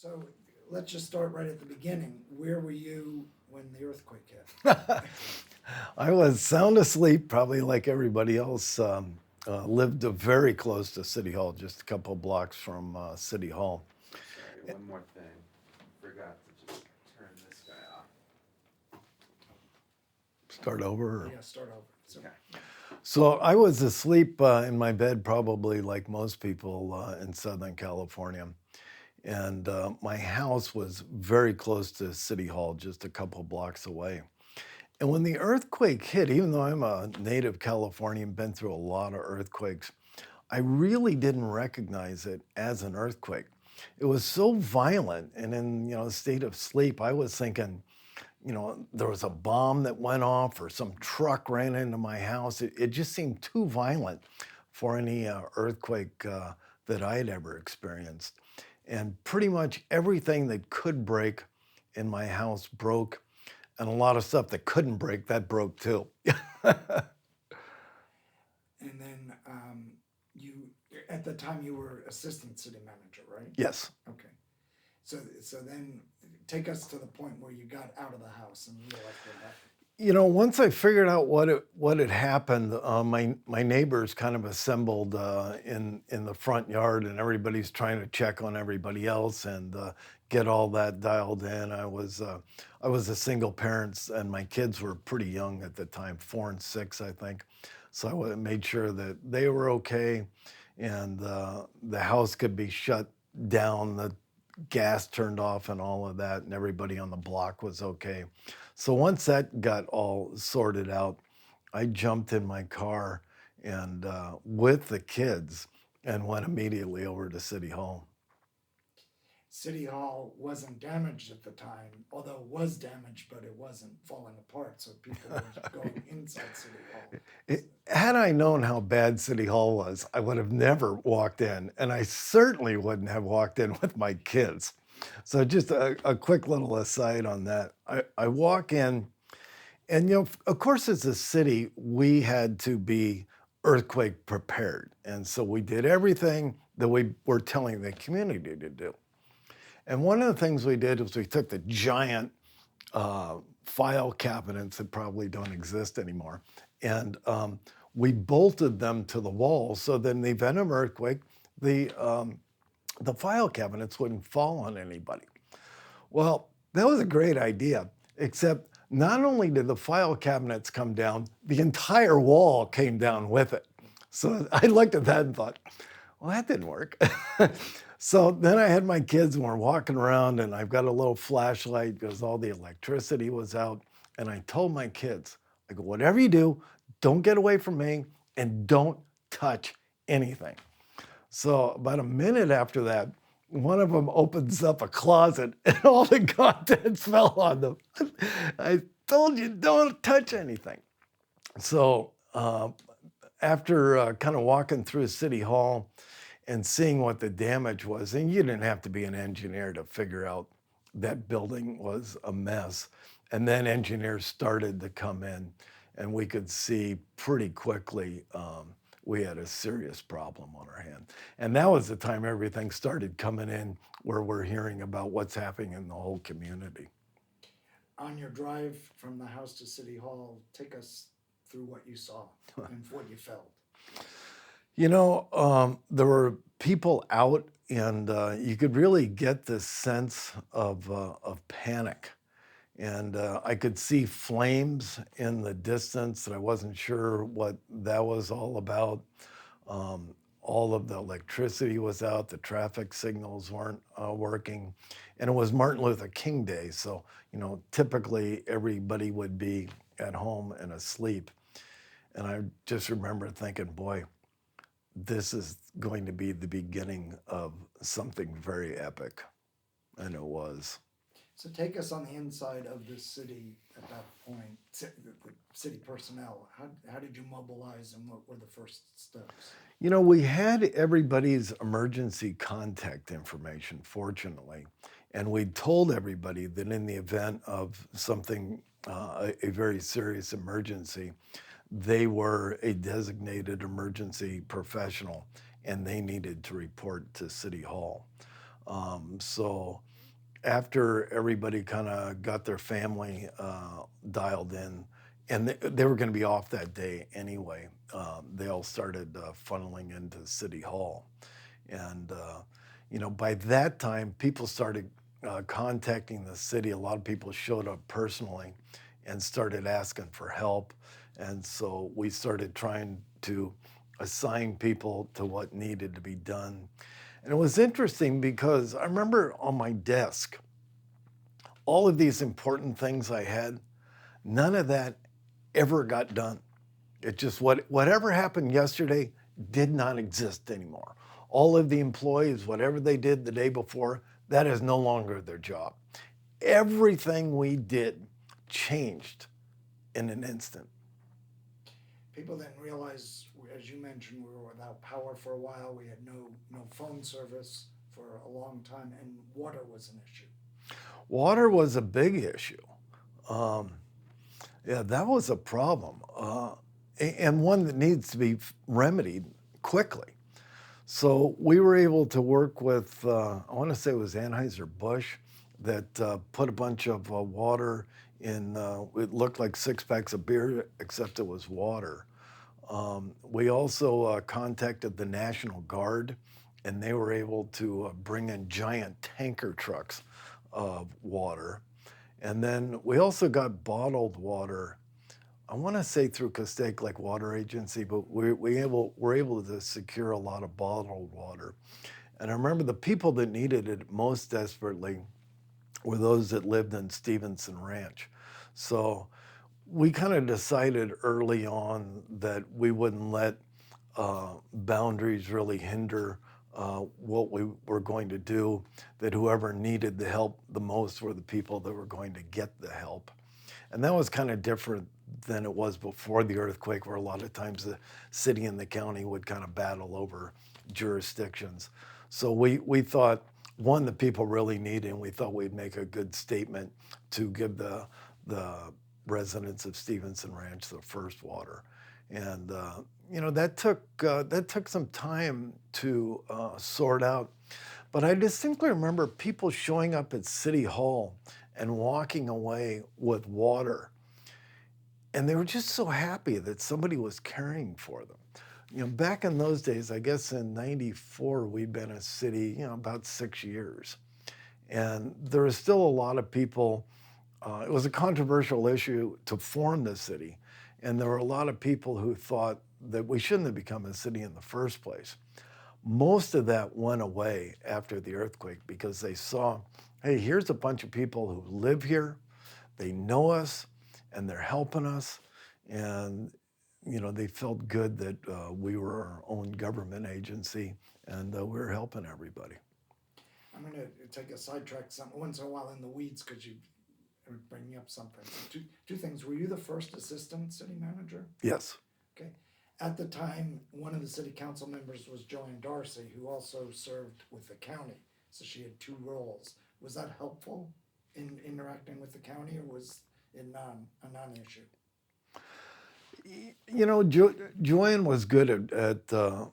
So let's just start right at the beginning. Where were you when the earthquake hit? I was sound asleep, probably like everybody else. Lived very close to City Hall, just a couple blocks from City Hall. Sorry, one more thing. Forgot to just turn this guy off. Start over. Yeah, start over. So, Okay. So I was asleep in my bed, probably like most people in Southern California. And my house was very close to City Hall, just a couple blocks away. And when the earthquake hit, even though I'm a native Californian, been through a lot of earthquakes, I really didn't recognize it as an earthquake. It was so violent, and in a state of sleep, I was thinking, there was a bomb that went off or some truck ran into my house. It just seemed too violent for any earthquake that I had ever experienced. And pretty much everything that could break in my house broke, and a lot of stuff that couldn't break, that broke too. and then you, at the time, you were assistant city manager, right? Yes. Okay. So then take us to the point where you got out of the house and realized what happened. Once I figured out what had happened, my neighbors kind of assembled in the front yard, and everybody's trying to check on everybody else and get all that dialed in. I was a single parent, and my kids were pretty young at the time, 4 and 6, I think. So I made sure that they were okay, and the house could be shut down, the gas turned off, and all of that, and everybody on the block was okay. So once that got all sorted out, I jumped in my car and with the kids and went immediately over to City Hall. City Hall wasn't damaged at the time, although it was damaged, but it wasn't falling apart. So people were going inside City Hall. Had I known how bad City Hall was, I would have never walked in, and I certainly wouldn't have walked in with my kids. So just a quick little aside on that. I walk in, and of course, as a city, we had to be earthquake prepared. And so we did everything that we were telling the community to do. And one of the things we did was we took the giant file cabinets that probably don't exist anymore, and we bolted them to the wall so that in the event of an earthquake, the file cabinets wouldn't fall on anybody. Well, that was a great idea, except not only did the file cabinets come down, the entire wall came down with it. So I looked at that and thought, well, that didn't work. So then I had my kids and we're walking around, and I've got a little flashlight because all the electricity was out. And I told my kids, I go, whatever you do, don't get away from me and don't touch anything. So about a minute after that, one of them opens up a closet and all the contents fell on them. I told you, don't touch anything. So after kind of walking through City Hall and seeing what the damage was, and you didn't have to be an engineer to figure out that building was a mess. And then engineers started to come in, and we could see pretty quickly we had a serious problem on our hand. And that was the time everything started coming in, where we're hearing about what's happening in the whole community. On your drive from the house to City Hall, take us through what you saw and what you felt. There were people out, and you could really get this sense of panic. And I could see flames in the distance, and I wasn't sure what that was all about. All of the electricity was out, the traffic signals weren't working, and it was Martin Luther King Day, so typically everybody would be at home and asleep. And I just remember thinking, boy, this is going to be the beginning of something very epic, and it was. So take us on the inside of the city at that point, the city personnel. How did you mobilize, and what were the first steps? We had everybody's emergency contact information, fortunately, and we told everybody that in the event of something, a very serious emergency, they were a designated emergency professional and they needed to report to City Hall. So after everybody kind of got their family dialed in, and they were going to be off that day anyway, they all started funneling into City Hall. And, by that time, people started contacting the city. A lot of people showed up personally and started asking for help. And so we started trying to assign people to what needed to be done. And it was interesting because I remember on my desk, all of these important things I had, none of that ever got done. It just, whatever happened yesterday did not exist anymore. All of the employees, whatever they did the day before, that is no longer their job. Everything we did changed in an instant. People didn't realize, as you mentioned, we were without power for a while. We had no phone service for a long time, and water was an issue. Water was a big issue. Yeah, that was a problem, and one that needs to be remedied quickly. So we were able to work with, I want to say it was Anheuser-Busch, that put a bunch of water in, it looked like 6 packs of beer, except it was water. We also contacted the National Guard, and they were able to bring in giant tanker trucks of water. And then we also got bottled water, I want to say through Castaic Lake Water Agency, but we're able to secure a lot of bottled water. And I remember the people that needed it most desperately were those that lived in Stevenson Ranch. So we kind of decided early on that we wouldn't let boundaries really hinder what we were going to do, that whoever needed the help the most were the people that were going to get the help. And that was kind of different than it was before the earthquake, where a lot of times the city and the county would kind of battle over jurisdictions. So we thought, one, the people really needed, and we thought we'd make a good statement to give the residents of Stevenson Ranch the first water. And that took some time to sort out. But I distinctly remember people showing up at City Hall and walking away with water. And they were just so happy that somebody was caring for them. Back in those days, I guess in '94, we'd been a city, about 6 years. And there was still a lot of people, it was a controversial issue to form the city. And there were a lot of people who thought that we shouldn't have become a city in the first place. Most of that went away after the earthquake because they saw, hey, here's a bunch of people who live here, they know us, and they're helping us. And, they felt good that we were our own government agency and we were helping everybody. I'm going to take a sidetrack once in a while in the weeds because you are bringing up something. So two things. Were you the first assistant city manager? Yes. Okay. At the time, one of the city council members was Joanne Darcy, who also served with the county. So she had 2 roles. Was that helpful in interacting with the county, or was it a non-issue? Joanne was good at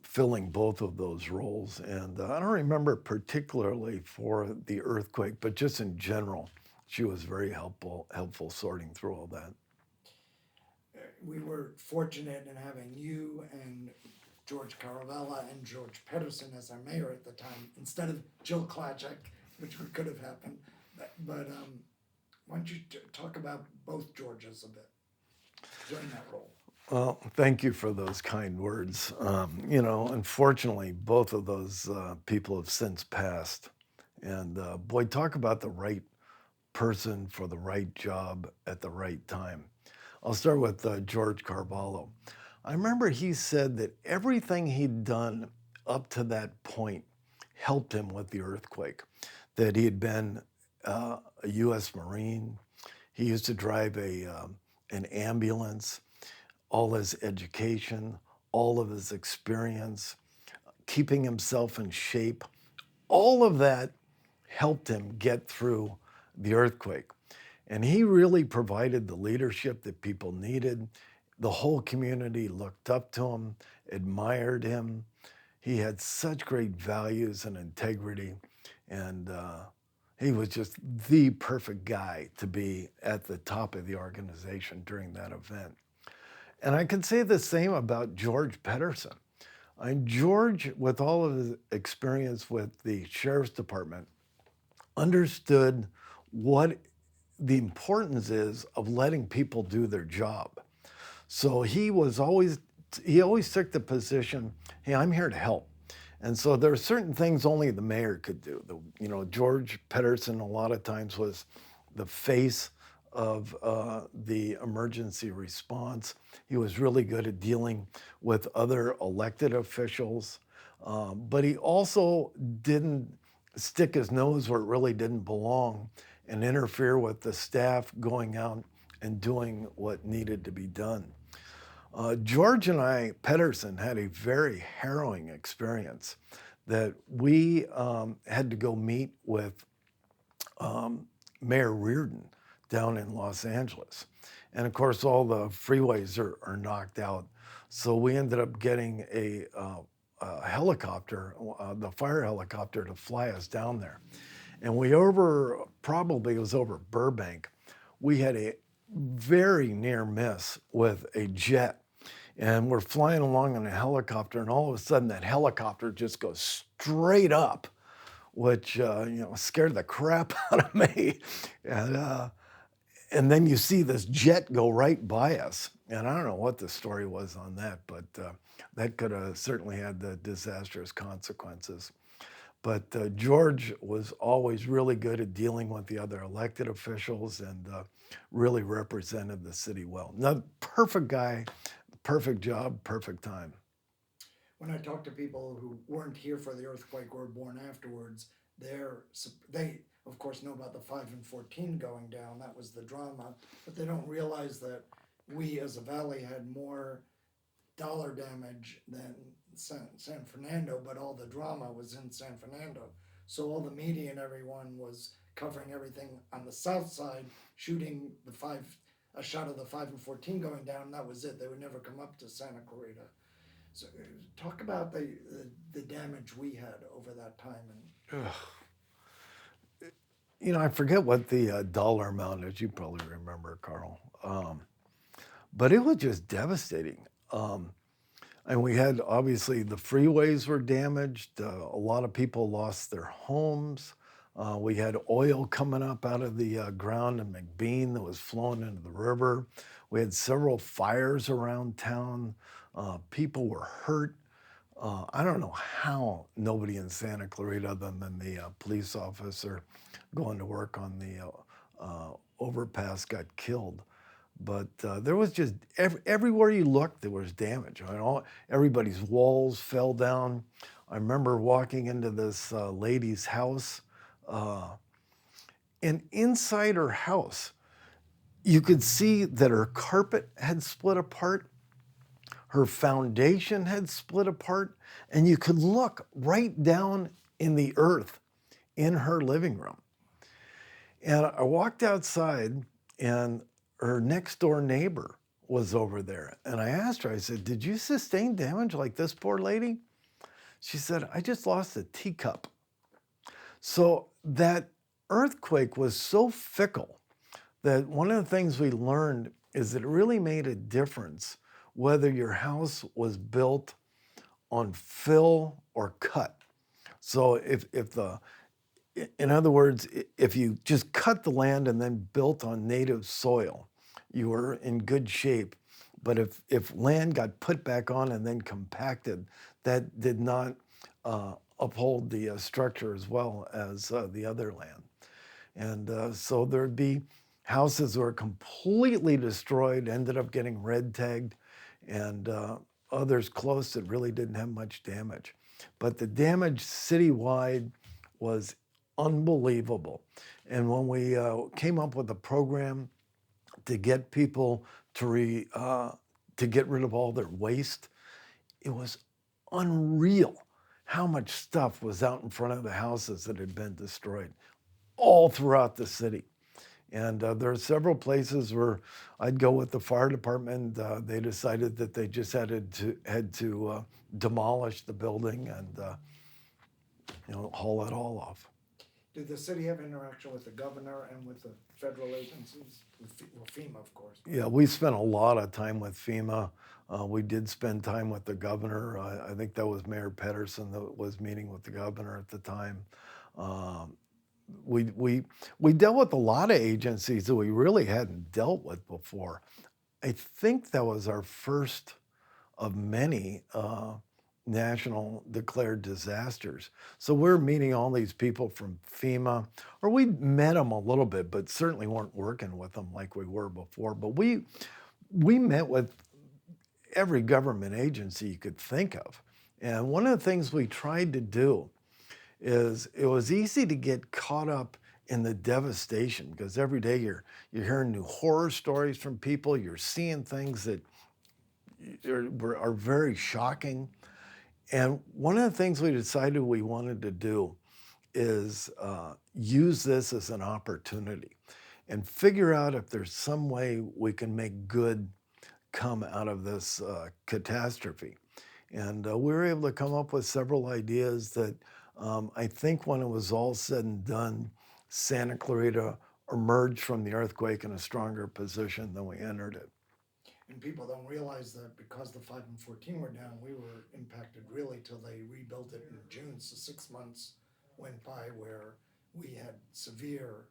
filling both of those roles. And I don't remember particularly for the earthquake, but just in general, she was very helpful sorting through all that. We were fortunate in having you and George Caravella and George Pedersen as our mayor at the time, instead of Jill Klaczek, which could have happened. But why don't you talk about both Georges a bit during that role? Well, thank you for those kind words. Unfortunately, both of those people have since passed. And boy, talk about the right person for the right job at the right time. I'll start with George Carvalho. I remember he said that everything he'd done up to that point helped him with the earthquake, that he had been a U.S. Marine, he used to drive an ambulance, all his education, all of his experience, keeping himself in shape, all of that helped him get through the earthquake. And he really provided the leadership that people needed. The whole community looked up to him, admired him. He had such great values and integrity. And he was just the perfect guy to be at the top of the organization during that event. And I can say the same about George Pedersen. George, with all of his experience with the sheriff's department, understood what the importance is of letting people do their job. So he always took the position, hey, I'm here to help. And so there are certain things only the mayor could do. George Pedersen a lot of times was the face of the emergency response. He was really good at dealing with other elected officials, but he also didn't stick his nose where it really didn't belong and interfere with the staff going out and doing what needed to be done. George and I, Pedersen, had a very harrowing experience that we had to go meet with Mayor Reardon down in Los Angeles. And of course, all the freeways are knocked out. So we ended up getting a helicopter, the fire helicopter, to fly us down there. And it was over Burbank, we had a very near miss with a jet. And we're flying along in a helicopter, and all of a sudden that helicopter just goes straight up, which scared the crap out of me. And then you see this jet go right by us. And I don't know what the story was on that, but that could have certainly had the disastrous consequences. But George was always really good at dealing with the other elected officials and really represented the city well. Not perfect guy, perfect job, perfect time. When I talk to people who weren't here for the earthquake or born afterwards, they of course know about the 5 and 14 going down. That was the drama, but they don't realize that we as a valley had more dollar damage than San Fernando, but all the drama was in San Fernando. So all the media and everyone was covering everything on the south side, shooting a shot of the 5 and 14 going down, and that was it. They would never come up to Santa Clarita. So talk about the damage we had over that time. I forget what the dollar amount is. You probably remember, Carl. But it was just devastating. And we had, obviously, the freeways were damaged. A lot of people lost their homes. We had oil coming up out of the ground in McBean that was flowing into the river. We had several fires around town. People were hurt. I don't know how nobody in Santa Clarita, other than the police officer going to work on the overpass, got killed. But there was just, everywhere you looked, there was damage. Everybody's walls fell down. I remember walking into this lady's house, and inside her house, you could see that her carpet had split apart, her foundation had split apart, and you could look right down in the earth in her living room. And I walked outside, and her next door neighbor was over there. And I asked her, I said, did you sustain damage like this poor lady? She said, I just lost a teacup. So that earthquake was so fickle that one of the things we learned is that it really made a difference whether your house was built on fill or cut. So in other words, if you just cut the land and then built on native soil, you were in good shape. But if land got put back on and then compacted, that did not uphold the structure as well as the other land. And so there'd be houses that were completely destroyed, ended up getting red tagged, and others close that really didn't have much damage. But the damage citywide was unbelievable. And when we came up with a program to get people to get rid of all their waste, it was unreal how much stuff was out in front of the houses that had been destroyed all throughout the city. And there are several places where I'd go with the fire department. They decided that they just had to demolish the building and haul it all off. Did the city have interaction with the governor and with the federal agencies? Well, FEMA, of course. Yeah, we spent a lot of time with FEMA. We did spend time with the governor. I think that was Mayor Pedersen that was meeting with the governor at the time. Um, we dealt with a lot of agencies that we really hadn't dealt with before. I think that was our first of many national declared disasters. So we're meeting all these people from FEMA, or we met them a little bit, but certainly weren't working with them like we were before. But we met with every government agency you could think of. And one of the things we tried to do is it was easy to get caught up in the devastation because every day you're hearing new horror stories from people, you're seeing things that are very shocking. And one of the things we decided we wanted to do is use this as an opportunity and figure out if there's some way we can make good come out of this catastrophe. And we were able to come up with several ideas that I think when it was all said and done, Santa Clarita emerged from the earthquake in a stronger position than we entered it. And people don't realize that because the 5 and 14 were down, we were impacted really till they rebuilt it in June. So 6 months went by where we had severe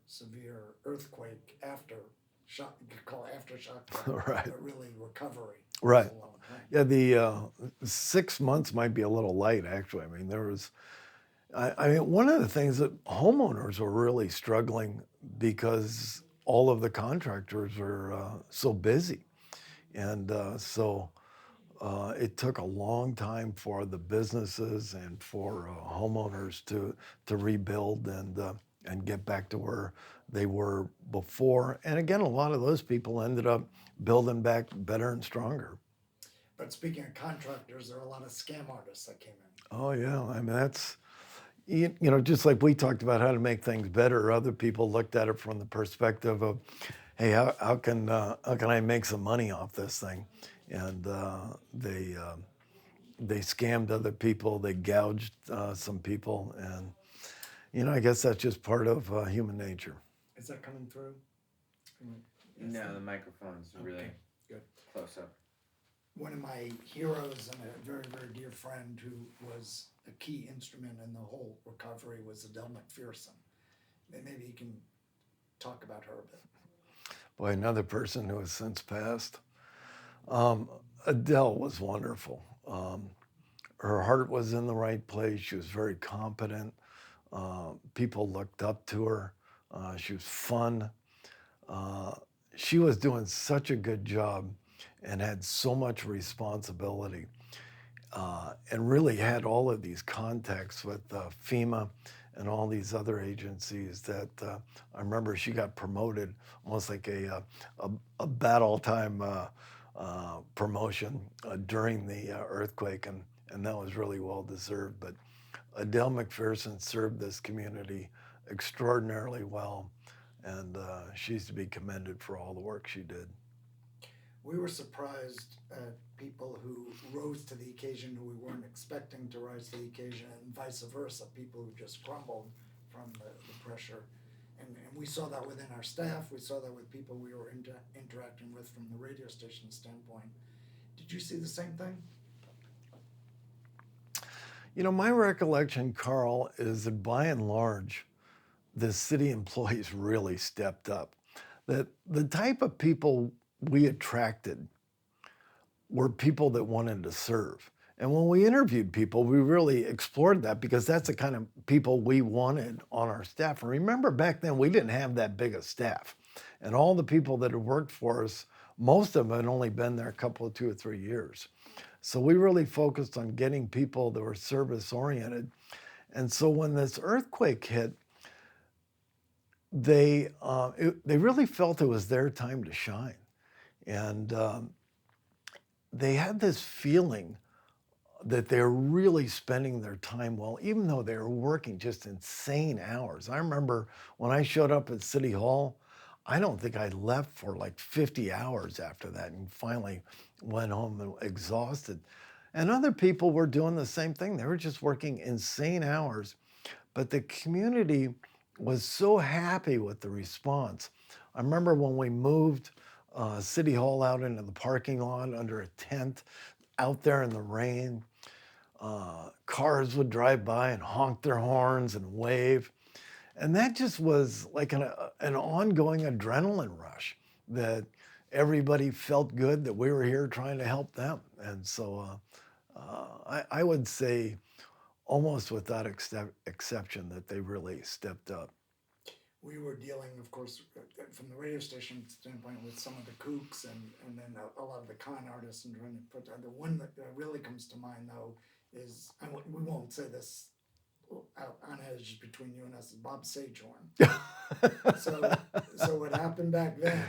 earthquake aftershock, you could call aftershock, Right. but really recovery. Right. Was a long time. Yeah, the 6 months might be a little light, actually. I mean, there was, I mean, one of the things that homeowners were really struggling because all of the contractors were so busy. And so it took a long time for the businesses and for homeowners to rebuild and get back to where they were before. And again, a lot of those people ended up building back better and stronger. But speaking of contractors, there are a lot of scam artists that came in. Oh yeah, I mean that's you know just like we talked about how to make things better. Other people looked at it from the perspective of, hey, how can I make some money off this thing? And they scammed other people, they gouged some people, and you know I guess that's just part of human nature. Is that coming through? No, the microphone's really Okay, good. close up. One of my heroes and a very dear friend who was a key instrument in the whole recovery was Adele McPherson. Maybe you can talk about her a bit. Boy, another person who has since passed. Adele was wonderful. Her heart was in the right place. She was very competent. People looked up to her. She was fun. She was doing such a good job and had so much responsibility and really had all of these contacts with FEMA and all these other agencies that I remember she got promoted almost like a battle time promotion during the earthquake, and that was really well deserved. But Adele McPherson served this community extraordinarily well, and she's to be commended for all the work she did. We were surprised at people who rose to the occasion who we weren't expecting to rise to the occasion, and vice versa, people who just crumbled from the pressure. And we saw that within our staff, we saw that with people we were interacting with from the radio station standpoint. Did you see the same thing? You know, my recollection, Carl, is that by and large, the city employees really stepped up. That the type of people we attracted were people that wanted to serve. And when we interviewed people, we really explored that because that's the kind of people we wanted on our staff. And remember, back then, we didn't have that big a staff. And all the people that had worked for us, most of them had only been there a couple of 2 or 3 years. So we really focused on getting people that were service oriented. And so when this earthquake hit, they really felt it was their time to shine. And they had this feeling that they're really spending their time well, even though they were working just insane hours. I remember when I showed up at City Hall, I don't think I left for like 50 hours after that and finally went home exhausted. And other people were doing the same thing. They were just working insane hours. But the community was so happy with the response. I remember when we moved City Hall out into the parking lot under a tent out there in the rain. Cars would drive by and honk their horns and wave. And that just was like an ongoing adrenaline rush that everybody felt good that we were here trying to help them. And so I would say almost without exception that they really stepped up. We were dealing, of course, from the radio station standpoint with some of the kooks and then a lot of the con artists and trying to put the one that really comes to mind though is, and we won't say this out on edge between you and us, is Bob Sagehorn. So what happened back then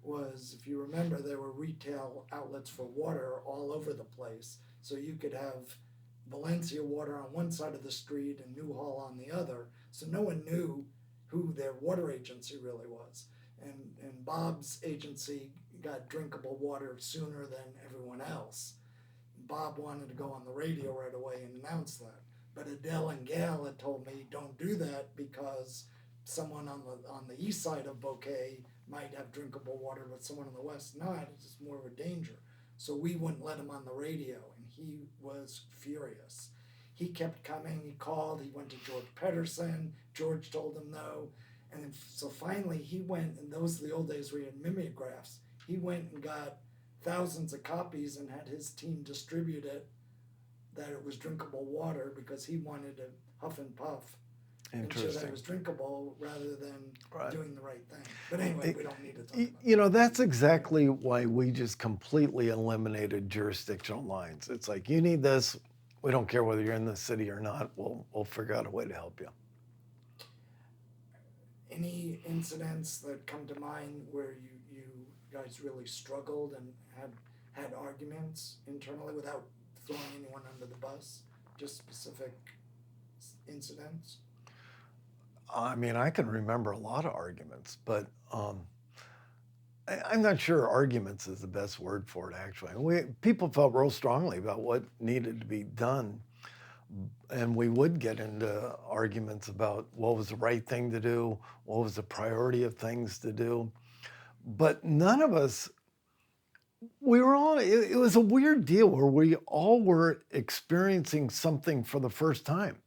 was, if you remember, there were retail outlets for water all over the place. So you could have Valencia water on one side of the street and Newhall on the other. So no one knew who their water agency really was. And Bob's agency got drinkable water sooner than everyone else. Bob wanted to go on the radio right away and announce that. But Adele and Gail had told me, don't do that because someone on the east side of Bouquet might have drinkable water, but someone on the west not. It's just more of a danger. So we wouldn't let him on the radio, and he was furious. He kept coming, he called, he went to George Pedersen, George told him no, and then, so finally he went, and those are the old days where he had mimeographs, he went and got thousands of copies and had his team distribute it, that it was drinkable water, because he wanted to huff and puff and show that it was drinkable rather than doing the right thing. But anyway, we don't need to talk about You know, that's exactly why we just completely eliminated jurisdictional lines. It's like, you need this, we don't care whether you're in the city or not, we'll figure out a way to help you. Any incidents that come to mind where you guys really struggled and had arguments internally without throwing anyone under the bus? Just specific incidents? I mean, I can remember a lot of arguments, but I'm not sure arguments is the best word for it, actually. People felt real strongly about what needed to be done, and we would get into arguments about what was the right thing to do, what was the priority of things to do, but none of us, it was a weird deal where we all were experiencing something for the first time.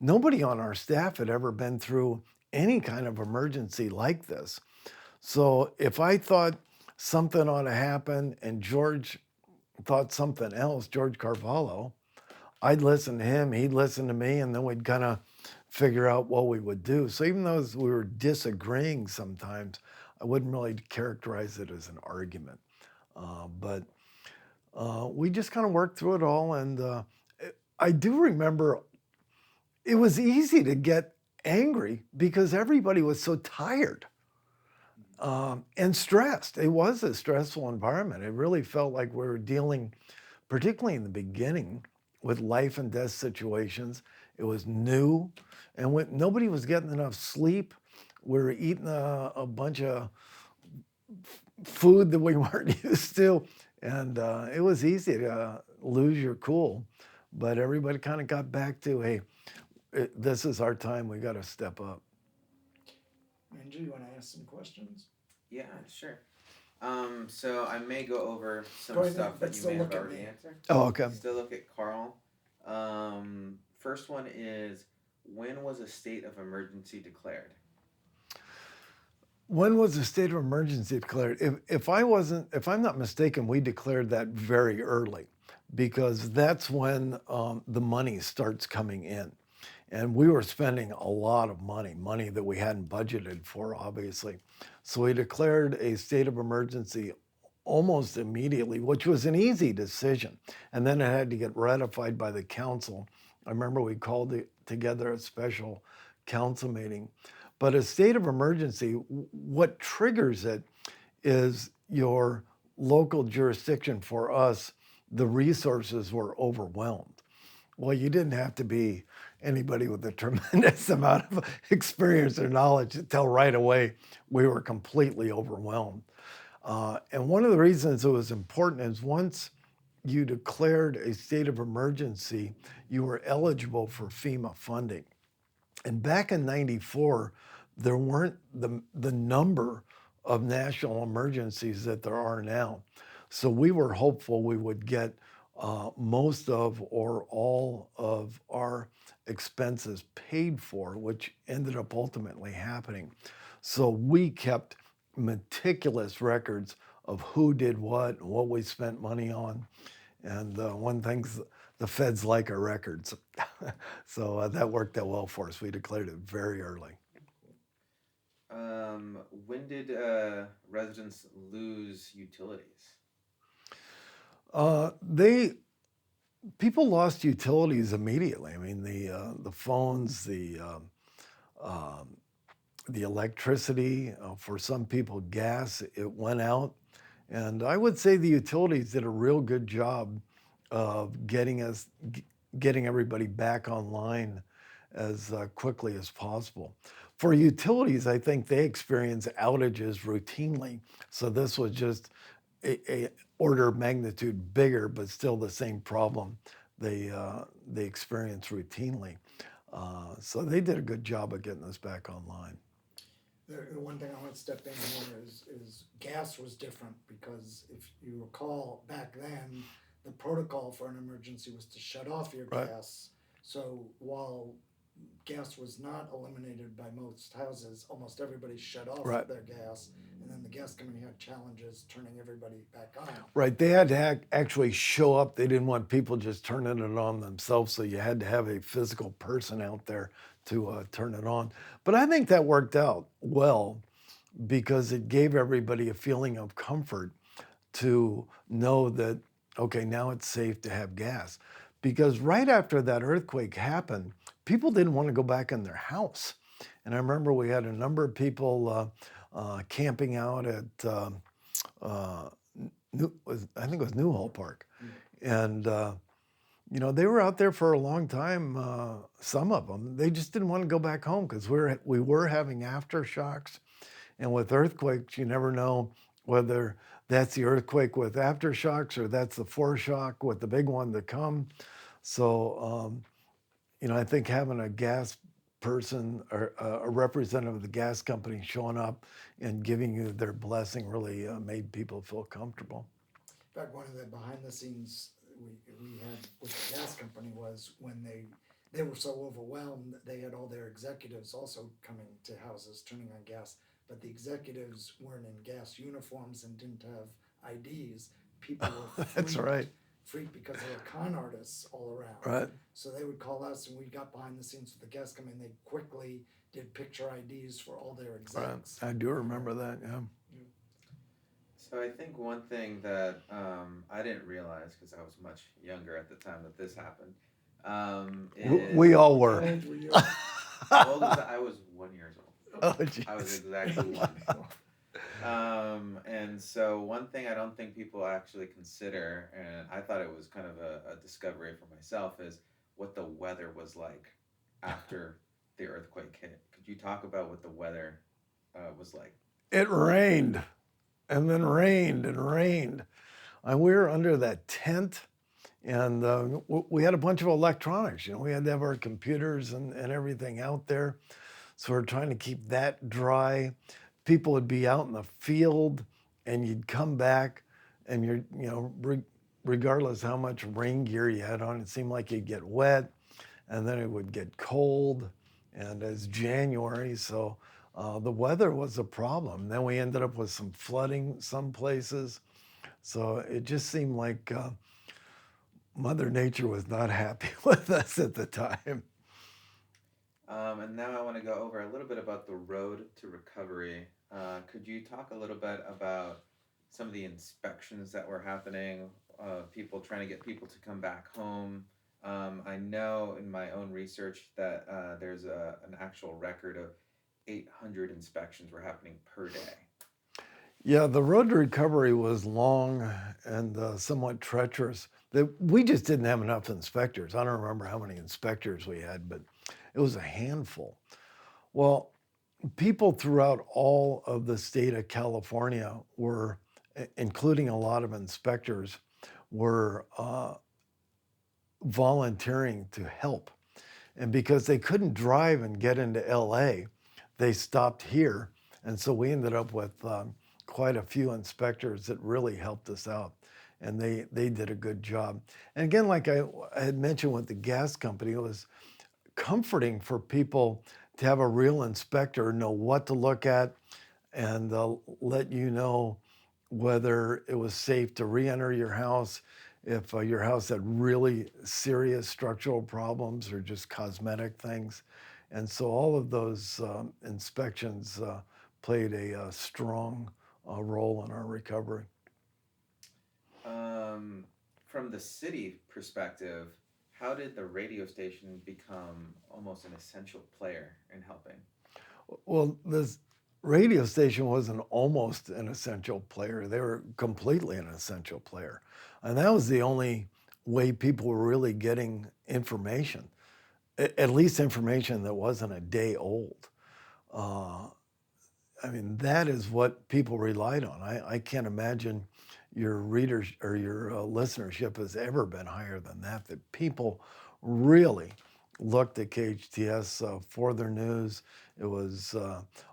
Nobody on our staff had ever been through any kind of emergency like this. So if I thought something ought to happen and George thought something else, George Carvalho, I'd listen to him, he'd listen to me, and then we'd kind of figure out what we would do. So even though we were disagreeing sometimes, I wouldn't really characterize it as an argument. But we just kind of worked through it all. And I do remember it was easy to get angry because everybody was so tired and stressed. It was a stressful environment. It really felt like we were dealing, particularly in the beginning, with life and death situations. It was new, and nobody was getting enough sleep. We were eating a bunch of food that we weren't used to, and it was easy to lose your cool. But everybody kind of got back to, hey, this is our time, we got to step up. Angie, you want to ask some questions? Yeah, sure. So I may go over some Go ahead, stuff but that you still may have look at already me. answered. Oh, okay. Still look at Carl. First one is, when was a state of emergency declared? When was the state of emergency declared? If I'm not mistaken, we declared that very early, because that's when the money starts coming in. And we were spending a lot of money that we hadn't budgeted for, obviously. So we declared a state of emergency almost immediately, which was an easy decision. And then it had to get ratified by the council. I remember we called together a special council meeting. But a state of emergency, what triggers it is your local jurisdiction. For us, the resources were overwhelmed. Well, you didn't have to be anybody with a tremendous amount of experience or knowledge to tell right away we were completely overwhelmed. And one of the reasons it was important is once you declared a state of emergency, you were eligible for FEMA funding. And back in '94, there weren't the number of national emergencies that there are now. So we were hopeful we would get most of or all of our expenses paid for, which ended up ultimately happening. So we kept meticulous records of who did what and what we spent money on. And one thing the feds like our records. So that worked out well for us. We declared it very early. When did residents lose utilities? They people lost utilities immediately. I mean, the phones, the electricity, for some people, gas, it went out. And I would say the utilities did a real good job of getting everybody back online as quickly as possible. For utilities, I think they experience outages routinely. So this was just a order of magnitude bigger, but still the same problem they experience routinely. So they did a good job of getting us back online. The one thing I want to step in here is gas was different because if you recall back then, the protocol for an emergency was to shut off your Right. gas. So while gas was not eliminated by most houses, almost everybody shut off Right. their gas, and then the gas company had challenges turning everybody back on. Right, they had to actually show up. They didn't want people just turning it on themselves, so you had to have a physical person out there to turn it on. But I think that worked out well because it gave everybody a feeling of comfort to know that, okay, now it's safe to have gas. Because right after that earthquake happened, people didn't want to go back in their house. And I remember we had a number of people camping out at I think it was Newhall Park, and they were out there for a long time. Some of them, they just didn't want to go back home because we were having aftershocks, and with earthquakes, you never know whether that's the earthquake with aftershocks or that's the foreshock with the big one to come. So I think having a gas person or a representative of the gas company showing up and giving you their blessing really made people feel comfortable. In fact, one of the behind the scenes we had with the gas company was when they were so overwhelmed, they had all their executives also coming to houses turning on gas, but the executives weren't in gas uniforms and didn't have IDs. People were That's right. freaked because there were con artists all around. Right. So they would call us, and we got behind the scenes with the gas company, and they quickly did picture IDs for all their execs. Right. I do remember that. Yeah. So I think one thing that I didn't realize because I was much younger at the time that this happened. Is We all How were. old were you? I was 1 year old. Oh, I was geez. exactly one. And so one thing I don't think people actually consider, and I thought it was kind of a discovery for myself, is what the weather was like after the earthquake hit. Could you talk about what the weather was like? It rained and then rained and rained. And we were under that tent, and we had a bunch of electronics. We had to have our computers and everything out there. So we're trying to keep that dry. People would be out in the field, and you'd come back, and regardless how much rain gear you had on, it seemed like you'd get wet, and then it would get cold, and it's January, so the weather was a problem. Then we ended up with some flooding some places, so it just seemed like Mother Nature was not happy with us at the time. And now I want to go over a little bit about the road to recovery. Could you talk a little bit about some of the inspections that were happening, people trying to get people to come back home? I know in my own research that there's an actual record of 800 inspections were happening per day. Yeah, the road to recovery was long and somewhat treacherous. We just didn't have enough inspectors. I don't remember how many inspectors we had, but it was a handful. Well, people throughout all of the state of California were, including a lot of inspectors, were volunteering to help. And because they couldn't drive and get into LA, they stopped here. And so we ended up with quite a few inspectors that really helped us out. And they did a good job. And again, like I had mentioned with the gas company, it was comforting for people to have a real inspector know what to look at and let you know whether it was safe to re-enter your house, if your house had really serious structural problems or just cosmetic things. And so all of those inspections played a strong role in our recovery. From the city perspective, how did the radio station become almost an essential player in helping? Well, this radio station wasn't almost an essential player. They were completely an essential player. And that was the only way people were really getting information, at least information that wasn't a day old. Uh, I mean, that is what people relied on. I can't imagine your readers or your listenership has ever been higher than that, that people really looked at KHTS for their news. It was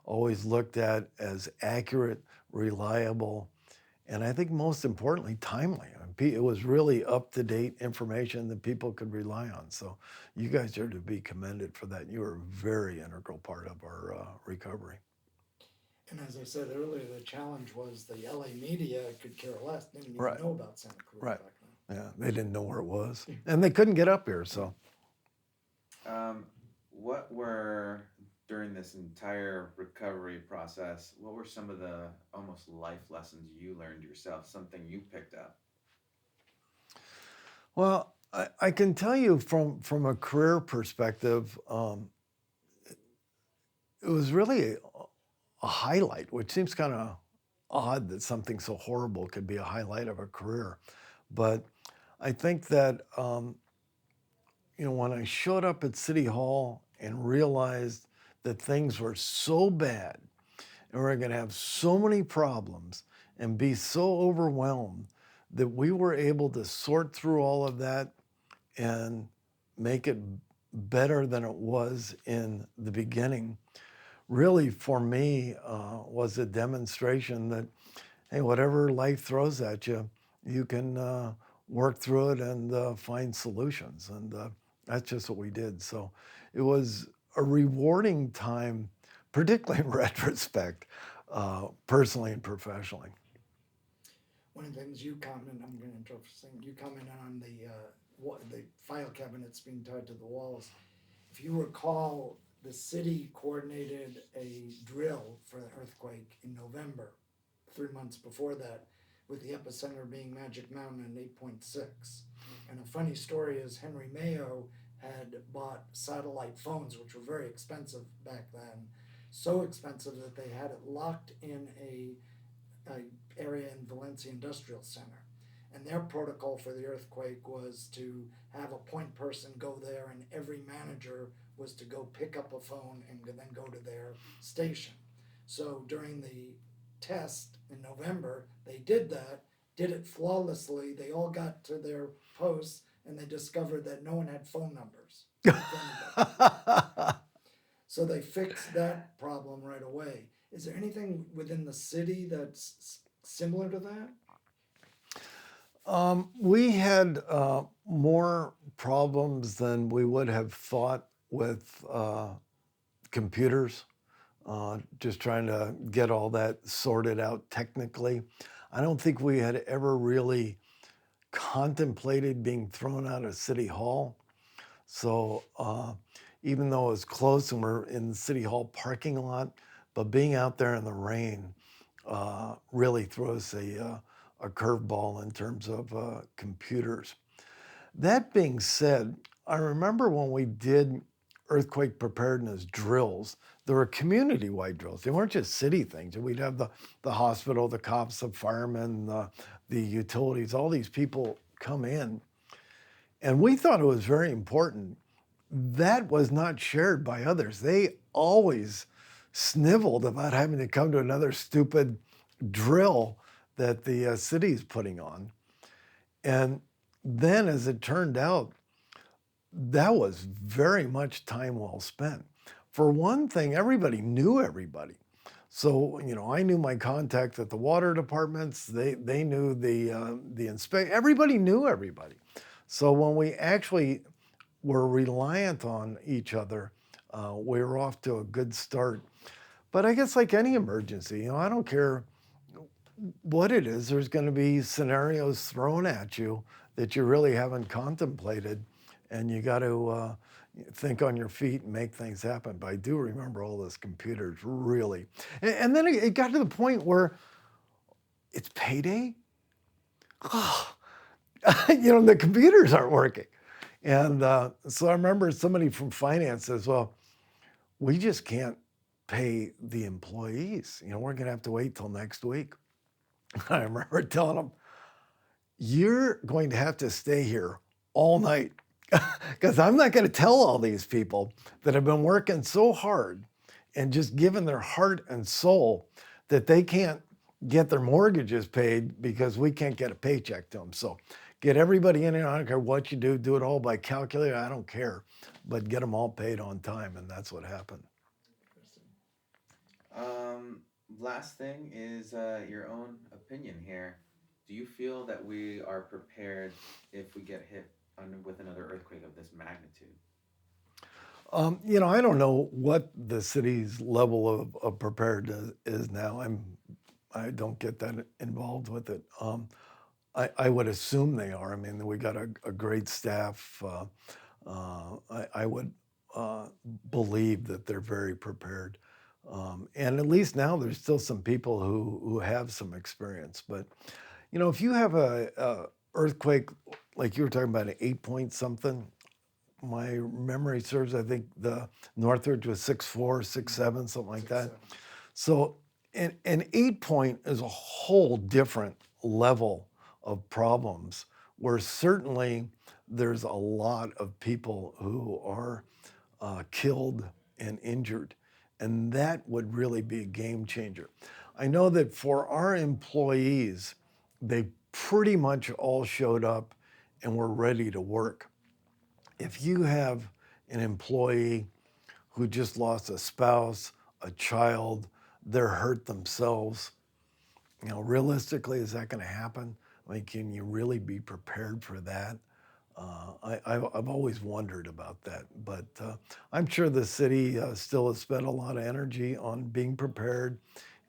always looked at as accurate, reliable, and I think most importantly, timely. I mean, it was really up-to-date information that people could rely on. So you guys are to be commended for that. You are a very integral part of our recovery. And as I said earlier, the challenge was the LA media could care less, didn't even Right. know about Santa Cruz Right. back then. Yeah, they didn't know where it was, and they couldn't get up here. So, What were, during this entire recovery process, what were some of the almost life lessons you learned yourself, something you picked up? well, I can tell you from a career perspective, it was really a highlight, which seems kind of odd that something so horrible could be a highlight of a career. But I think that, when I showed up at City Hall and realized that things were so bad and we're going to have so many problems and be so overwhelmed that we were able to sort through all of that and make it better than it was in the beginning, really for me was a demonstration that, hey, whatever life throws at you, you can work through it and find solutions. And that's just what we did. So it was a rewarding time, particularly in retrospect, personally and professionally. One of the things you commented, I'm going to interrupt for a second, you commented on the file cabinets being tied to the walls. If you recall, the city coordinated a drill for the earthquake in November, 3 months before that, with the epicenter being Magic Mountain at 8.6. And a funny story is Henry Mayo had bought satellite phones, which were very expensive back then, so expensive that they had it locked in a area in Valencia Industrial Center. And their protocol for the earthquake was to have a point person go there, and every manager was to go pick up a phone and then go to their station. So during the test in November, they did that, did it flawlessly. They all got to their posts, and they discovered that no one had phone numbers. So they fixed that problem right away. Is there anything within the city that's similar to that? We had more problems than we would have thought with computers, just trying to get all that sorted out technically. I don't think we had ever really contemplated being thrown out of City Hall. So even though it was close and we're in the City Hall parking lot, but being out there in the rain really throws a curveball in terms of computers. That being said, I remember when we did earthquake preparedness drills, there were community-wide drills. They weren't just city things. We'd have the hospital, the cops, the firemen, the utilities, all these people come in. And we thought it was very important. That was not shared by others. They always sniveled about having to come to another stupid drill that the city is putting on. And then, as it turned out, that was very much time well spent. for one thing, everybody knew everybody. So, I knew my contact at the water departments. They knew the inspect. Everybody knew everybody. So when we actually were reliant on each other, we were off to a good start. But I guess like any emergency, I don't care what it is, there's going to be scenarios thrown at you that you really haven't contemplated, and you got to think on your feet and make things happen. But I do remember all those computers really. And then it got to the point where it's payday. Oh, the computers aren't working. And so I remember somebody from finance says, well, we just can't pay the employees. We're going to have to wait till next week. I remember telling them, you're going to have to stay here all night because I'm not going to tell all these people that have been working so hard and just giving their heart and soul that they can't get their mortgages paid because we can't get a paycheck to them. So get everybody in here. I don't care what you do it all by calculator. I don't care, but get them all paid on time. And that's what happened. Last thing is your own opinion here. Do you feel that we are prepared if we get hit with another earthquake of this magnitude? I don't know what the city's level of preparedness is now. I don't get that involved with it. I would assume they are. I mean, we got a great staff. I would believe that they're very prepared. And at least now there's still some people who have some experience. But, if you have a earthquake, like you were talking about, an 8 point something, my memory serves, I think the Northridge was 6.4, 6.7, something like that. 6.7. So an 8 point is a whole different level of problems, where certainly there's a lot of people who are killed and injured. And that would really be a game changer. I know that for our employees, they pretty much all showed up and were ready to work. If you have an employee who just lost a spouse, a child, they're hurt themselves, realistically, is that going to happen? I mean, can you really be prepared for that? I've always wondered about that, but I'm sure the city still has spent a lot of energy on being prepared,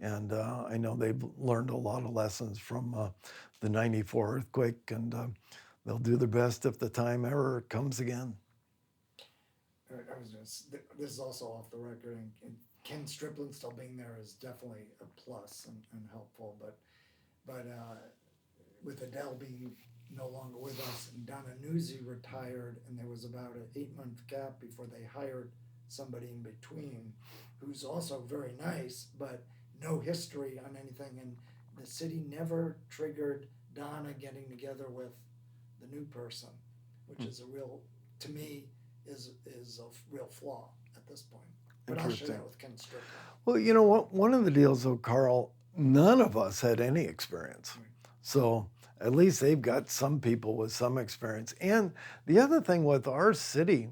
and I know they've learned a lot of lessons from the '94 earthquake, and they'll do their best if the time ever comes again. This is also off the record, and Ken Strickland still being there is definitely a plus and helpful, but with Adele being no longer with us, and Donna Newsy retired, and there was about an 8 month gap before they hired somebody in between, who's also very nice, but no history on anything, and the city never triggered Donna getting together with the new person, which is to me, is a real flaw at this point. But I'll share that with Ken Strickland. Well, you know what? One of the deals, though, Carl, none of us had any experience. Right. So at least they've got some people with some experience. And the other thing with our city,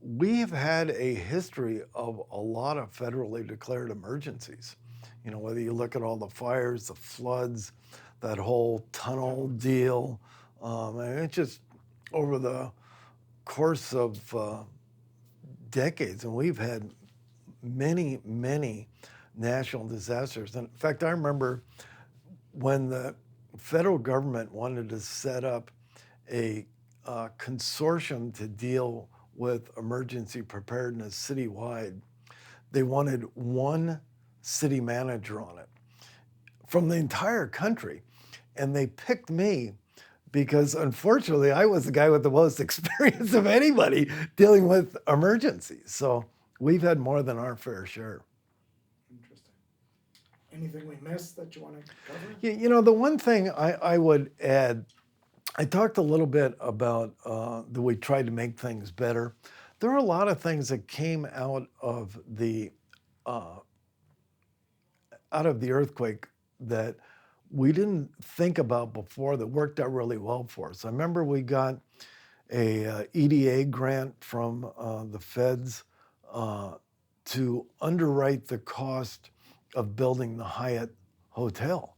we've had a history of a lot of federally declared emergencies. Whether you look at all the fires, the floods, that whole tunnel deal, and it's just over the course of decades, and we've had many, many national disasters. And in fact, I remember when the federal government wanted to set up a consortium to deal with emergency preparedness citywide, they wanted one city manager on it from the entire country. And they picked me because, unfortunately, I was the guy with the most experience of anybody dealing with emergencies. So we've had more than our fair share. Interesting. Anything we missed that you want to cover? Yeah, the one thing I would add, I talked a little bit about that we tried to make things better. There are a lot of things that came out of the earthquake that we didn't think about before that worked out really well for us. I remember we got a EDA grant from the feds to underwrite the cost of building the Hyatt Hotel.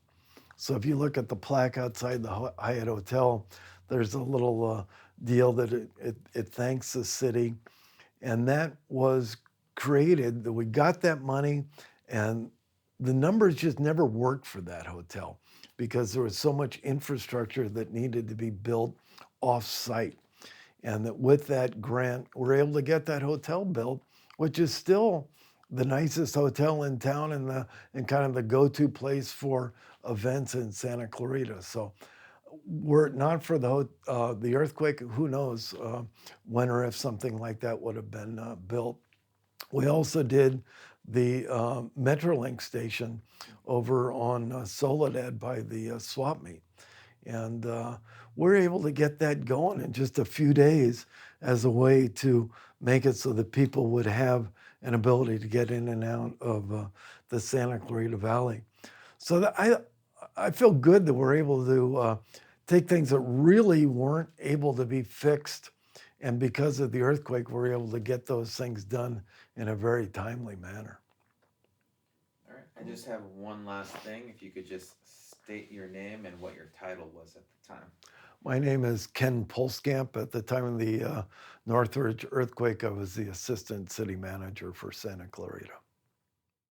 So if you look at the plaque outside the Hyatt Hotel, there's a little deal that it thanks the city. And that was created, that we got that money, and the numbers just never worked for that hotel because there was so much infrastructure that needed to be built off-site. And that with that grant, we're able to get that hotel built, which is still the nicest hotel in town and kind of the go-to place for events in Santa Clarita. So were it not for the earthquake, who knows when or if something like that would have been built. We also did the Metrolink station over on Soledad by the swap meet. And we're able to get that going in just a few days as a way to make it so that people would have an ability to get in and out of the Santa Clarita Valley. So I feel good that we're able to take things that really weren't able to be fixed. And because of the earthquake, we're able to get those things done in a very timely manner. All right. I just have one last thing. If you could just state your name and what your title was at the time. My name is Ken Pulskamp. At the time of the Northridge earthquake, I was the assistant city manager for Santa Clarita.